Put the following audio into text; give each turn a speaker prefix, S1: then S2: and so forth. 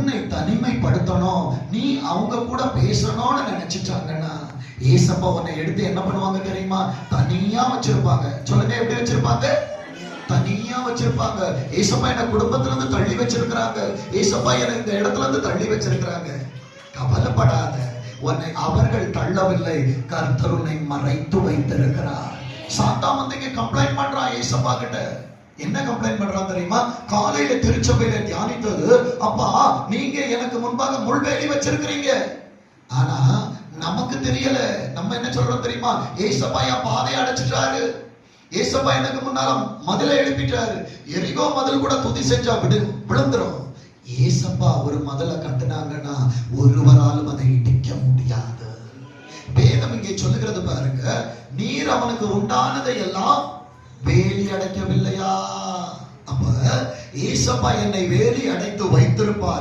S1: உன்னை தனிமைப்படுத்தணும், நீ அவங்க கூட பேசணும்னு நினைச்சிட்டாங்கன்னா ஏசப்பா உன்னை எடுத்து என்ன பண்ணுவாங்க தெரியுமா? தனியா வச்சிருப்பாங்க. சொல்லுங்க, எப்படி வச்சிருப்பாங்க? தனியா வச்சிருப்பாங்க. ஏசப்பா என்ன குடும்பத்துல இருந்து தள்ளி வச்சிருக்கிறாங்க, ஏசப்பா என்ன இந்த இடத்துல இருந்து தள்ளி வச்சிருக்கிறாங்க. கவலைப்படாத, உன்னை அவர்கள் தள்ளவில்லை, கர்த்தர் உன்னை மறைத்து வைத்திருக்கிறார். சாத்தான் வந்து இங்க கம்ப்ளைண்ட் பண்றான் ஏசப்பா கிட்ட. என்ன கம்ப்ளைண்ட் பண்றான் தெரியுமா? காலையில திருச்சபையில தியானித்தது, அப்பா நீங்க எனக்கு முன்பாக முள்வேலி வச்சிருக்கிறீங்க. ஆனா நமக்கு தெரியல. நம்ம என்ன சொல்றோம் தெரியுமா? ஏசப்பா என் பாதையை அடைச்சிட்டாரு, ஏசப்பா எனக்கு முன்னால மதிலை எழுப்பிட்டாரு. எரிகோ மதில் கூட துதி செஞ்சா விழுந்துரும். ஏசப்பா ஒரு மதிலை கட்டினாங்கன்னா ஒருவராலும் அதை இடிக்க முடியாது. வேதம் இங்கே சொல்லுகிறது பாருங்க, நீர் அவனுக்கு உண்டானதை எல்லாம் வேலி அடைக்கவில்லையா? அப்ப ஏசப்பா என்னை வேலி அடைத்து வைத்திருப்பார்.